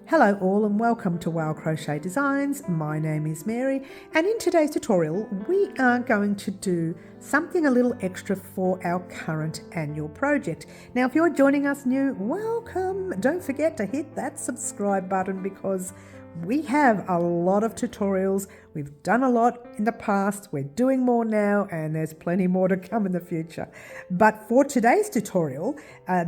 Hello all and welcome to Crochet Designs. My name is Mary, and in today's tutorial we are going to do something a little extra for our current annual project. Now if you're joining us new, welcome. Don't forget to hit that subscribe button because we have a lot of tutorials. We've done a lot in the past, we're doing more now, and there's plenty more to come in the future. But for today's tutorial,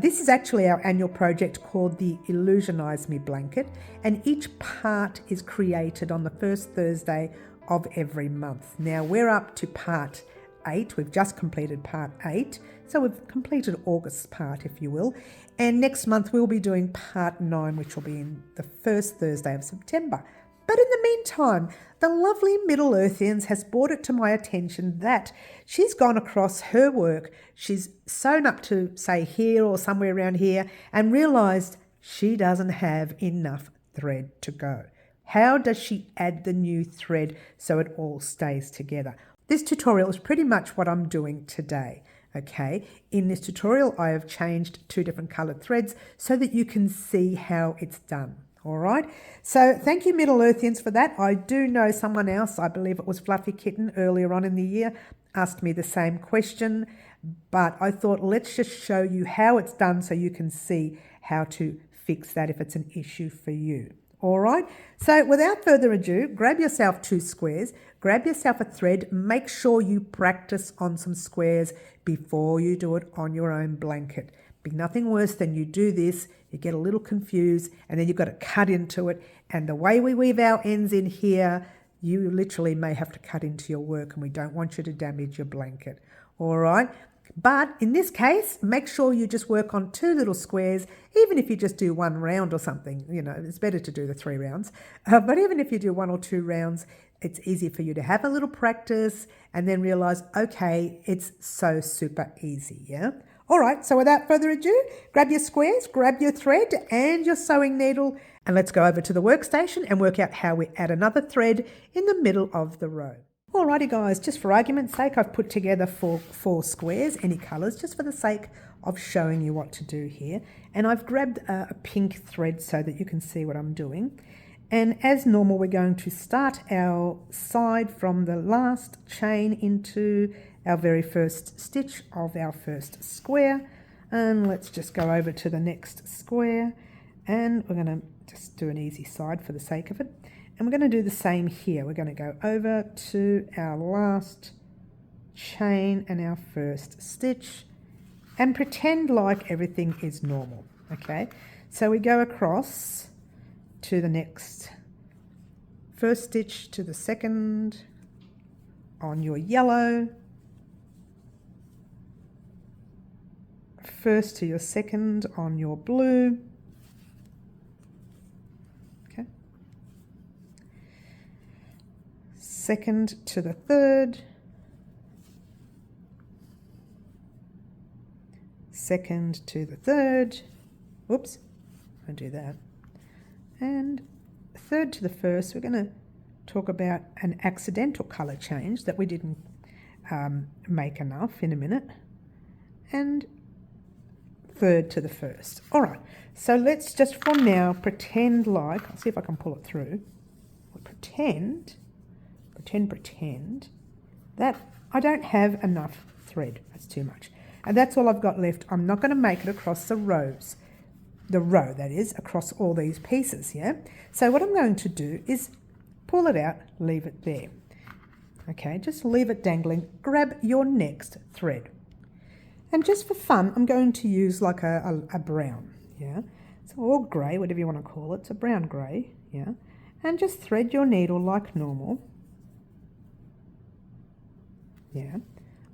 this is actually our annual project called the Illusionize Me Blanket, and each part is created on the first Thursday of every month. Now we're up to part 8. We've just completed part 8, so we've completed August's part, if you will, and next month we'll be doing part 9, which will be in the first Thursday of September. But in the meantime, the lovely Middle Earthians has brought it to my attention that she's gone across her work, she's sewn up to say here or somewhere around here, and realised she doesn't have enough thread to go. How does she add the new thread so it all stays together? This tutorial is pretty much what I'm doing today. Okay, in this tutorial I have changed 2 different coloured threads so that you can see how it's done. All right, so thank you Middle Earthians for that. I do know someone else, I believe it was Fluffy Kitten earlier on in the year, asked me the same question, but I thought let's just show you how it's done so you can see how to fix that if it's an issue for you. All right, so without further ado, grab yourself 2 squares, grab yourself a thread, make sure you practice on some squares before you do it on your own blanket. Be nothing worse than you do this, you get a little confused, and then you've got to cut into it, and the way we weave our ends in here, you literally may have to cut into your work, and we don't want you to damage your blanket. All right. But in this case, make sure you just work on 2 little squares, even if you just do 1 round or something. You know, it's better to do the 3 rounds. But even if you do 1 or 2 rounds, it's easy for you to have a little practice and then realise, okay, it's so super easy, yeah? All right, so without further ado, grab your squares, grab your thread and your sewing needle, and let's go over to the workstation and work out how we add another thread in the middle of the row. Alrighty guys, just for argument's sake, I've put together 4 squares, any colours, just for the sake of showing you what to do here. And I've grabbed a pink thread so that you can see what I'm doing. And as normal, we're going to start our side from the last chain into our very first stitch of our first square. And let's just go over to the next square. And we're going to just do an easy side for the sake of it. And we're going to do the same here. We're going to go over to our last chain and our first stitch and pretend like everything is normal. Okay, so we go across to the next first stitch to the second on your yellow, first to your second on your blue, second to the third, second to the third, whoops, I'll do that, and third to the first. We're going to talk about an accidental colour change that we didn't make enough in a minute, and third to the first. All right, so let's just for now pretend like, I'll see if I can pull it through, pretend that I don't have enough thread. That's too much. And that's all I've got left. I'm not going to make it across the rows. The row, that is, across all these pieces, yeah? So what I'm going to do is pull it out, leave it there. Okay, just leave it dangling. Grab your next thread. And just for fun, I'm going to use like a brown, yeah? So, or grey, whatever you want to call it. It's a brown grey, yeah? And just thread your needle like normal. Yeah,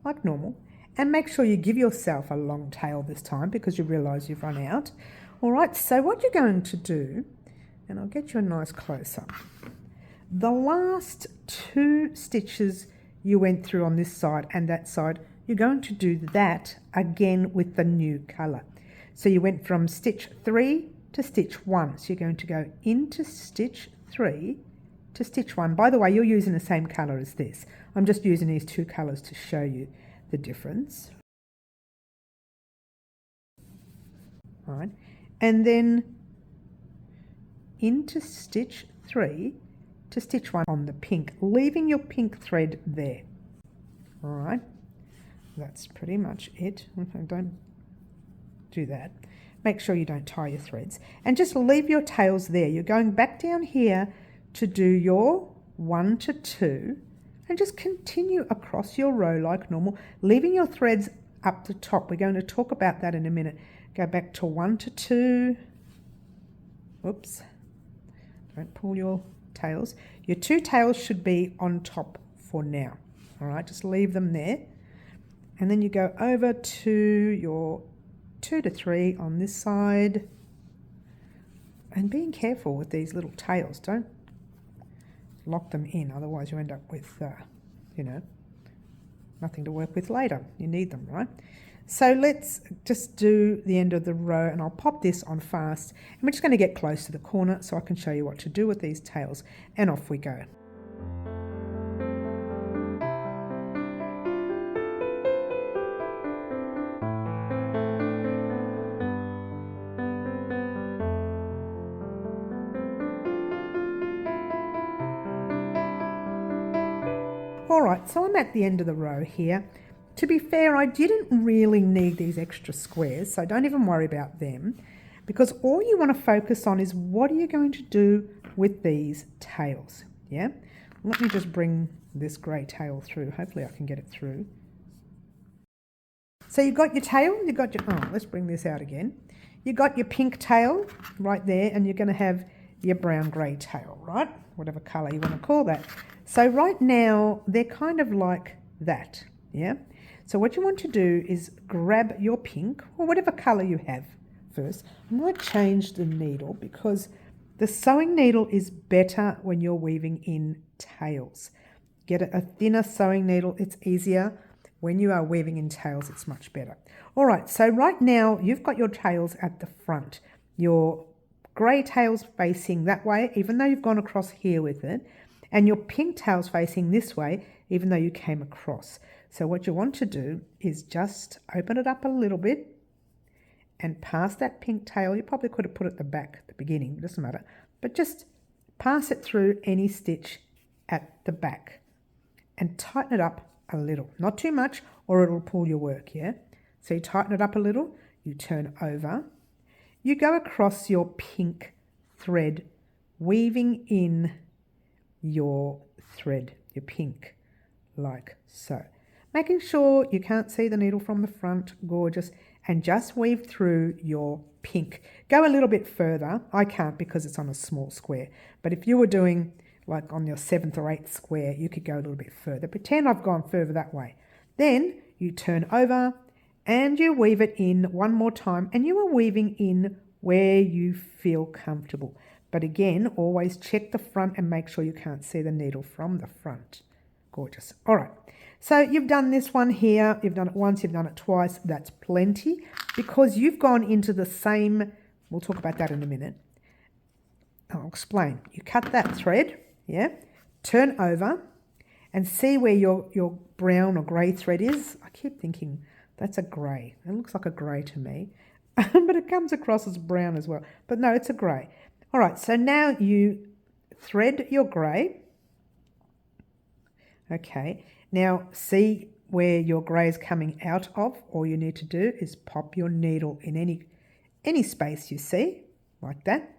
like normal, and make sure you give yourself a long tail this time because you realise you've run out. All right, so what you're going to do, and I'll get you a nice close-up, the last 2 stitches you went through on this side and that side, you're going to do that again with the new colour. So you went from stitch 3 to stitch 1, so you're going to go into stitch 3 to stitch 1. By the way, you're using the same colour as this. I'm just using these 2 colours to show you the difference. All right, and then into stitch 3 to stitch 1 on the pink, leaving your pink thread there. All right, that's pretty much it. Don't do that. Make sure you don't tie your threads and just leave your tails there. You're going back down here to do your 1 to 2 and just continue across your row like normal, leaving your threads up the top. We're going to talk about that in a minute. Go back to 1 to 2. Oops, don't pull your tails. Your 2 tails should be on top for now. All right, just leave them there. And then you go over to your 2 to 3 on this side. And being careful with these little tails. Don't lock them in, otherwise you end up with, you know, nothing to work with later. You need them, right? So let's just do the end of the row, and I'll pop this on fast. And we're just going to get close to the corner so I can show you what to do with these tails, and off we go. Alright, so I'm at the end of the row here. To be fair, I didn't really need these extra squares, so don't even worry about them, because all you want to focus on is what are you going to do with these tails, yeah? Let me just bring this grey tail through. Hopefully I can get it through. So you've got your tail, you've got your, oh, let's bring this out again. You've got your pink tail right there, and you're going to have your brown grey tail, right? Whatever colour you want to call that. So right now, they're kind of like that, yeah? So what you want to do is grab your pink, or whatever colour you have first. I might change the needle because the sewing needle is better when you're weaving in tails. Get a thinner sewing needle, it's easier. When you are weaving in tails, it's much better. All right, so right now, you've got your tails at the front. Your grey tails facing that way, even though you've gone across here with it, and your pink tails facing this way, even though you came across. So what you want to do is just open it up a little bit and pass that pink tail. You probably could have put it at the back at the beginning, it doesn't matter, but just pass it through any stitch at the back and tighten it up a little, not too much or it'll pull your work, yeah? So you tighten it up a little, you turn over, you go across your pink thread, weaving in your thread, your pink, like so. Making sure you can't see the needle from the front, gorgeous, and just weave through your pink. Go a little bit further. I can't because it's on a small square, but if you were doing like on your 7th or 8th square, you could go a little bit further. Pretend I've gone further that way. Then you turn over and you weave it in one more time, and you are weaving in where you feel comfortable. But again, always check the front and make sure you can't see the needle from the front. Gorgeous. All right. So you've done this one here. You've done it once, you've done it twice. That's plenty because you've gone into the same, we'll talk about that in a minute. I'll explain. You cut that thread, yeah, turn over and see where your brown or grey thread is. I keep thinking that's a grey. It looks like a grey to me, but it comes across as brown as well. But no, it's a grey. All right, so now you thread your grey. Okay, now see where your grey is coming out of. All you need to do is pop your needle in any space you see, like that.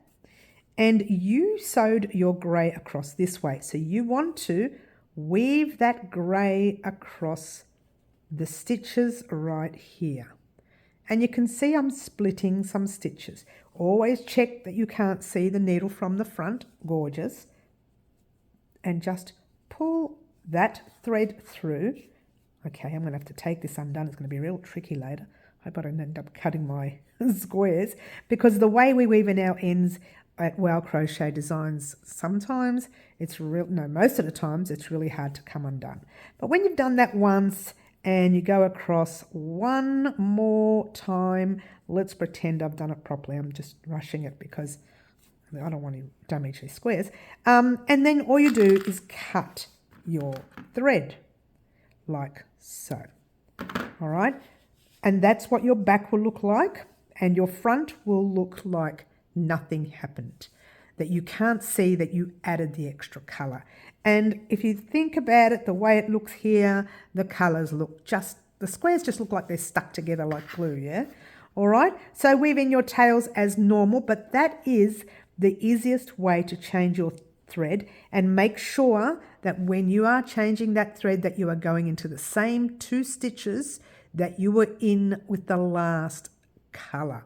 And you sewed your grey across this way. So you want to weave that grey across the stitches right here. And you can see I'm splitting some stitches. Always check that you can't see the needle from the front. Gorgeous. And just pull that thread through. Okay, I'm going to have to take this undone. It's going to be real tricky later. I hope I don't end up cutting my squares, because the way we weave in our ends at Wow Crochet Designs, sometimes it's real, no, most of the times it's really hard to come undone. But when you've done that once and you go across one more time, let's pretend I've done it properly. I'm just rushing it because I don't want to damage these squares. And then all you do is cut your thread like so. All right. And that's what your back will look like. And your front will look like nothing happened. that you can't see that you added the extra colour. And if you think about it, the way it looks here, the colours look the squares just look like they're stuck together like glue, yeah? All right, so weave in your tails as normal, but that is the easiest way to change your thread, and make sure that when you are changing that thread that you are going into the same 2 stitches that you were in with the last colour,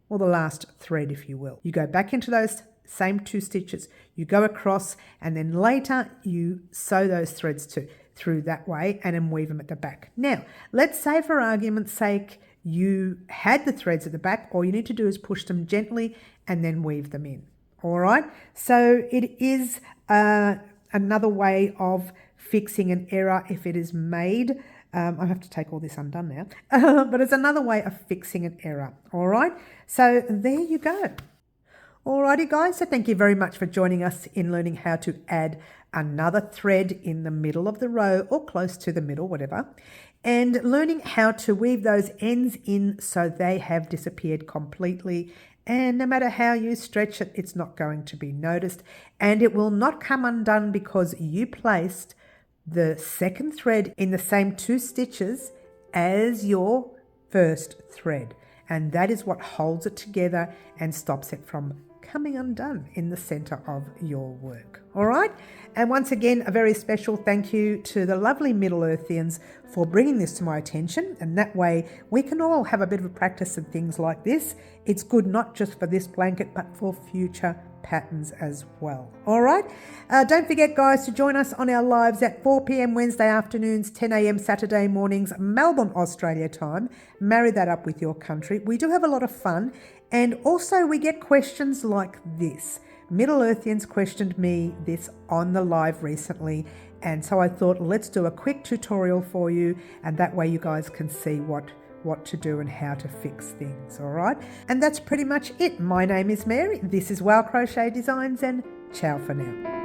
or the last thread if you will. You go back into those same 2 stitches, you go across, and then later you sew those threads through that way and then weave them at the back. Now, let's say for argument's sake you had the threads at the back, all you need to do is push them gently and then weave them in. All right, so it is another way of fixing an error if it is made. I have to take all this undone now, but it's another way of fixing an error. All right, so there you go. Alrighty guys, so thank you very much for joining us in learning how to add another thread in the middle of the row or close to the middle, whatever, and learning how to weave those ends in so they have disappeared completely, and no matter how you stretch it, it's not going to be noticed, and it will not come undone because you placed the second thread in the same 2 stitches as your first thread, and that is what holds it together and stops it from coming undone in the center of your work. All right, and once again a very special thank you to the lovely Middle Earthians for bringing this to my attention, and that way we can all have a bit of a practice of things like this. It's good not just for this blanket but for future patterns as well. All right, don't forget guys to join us on our lives at 4 p.m. Wednesday afternoons, 10 a.m. Saturday mornings, Melbourne, Australia time. Marry that up with your country. We do have a lot of fun, and also we get questions like this. Middle Earthians questioned me this on the live recently, and so I thought let's do a quick tutorial for you, and that way you guys can see what to do and how to fix things. All right, and that's pretty much it. My name is Mary, this is Wow Crochet Designs, and ciao for now.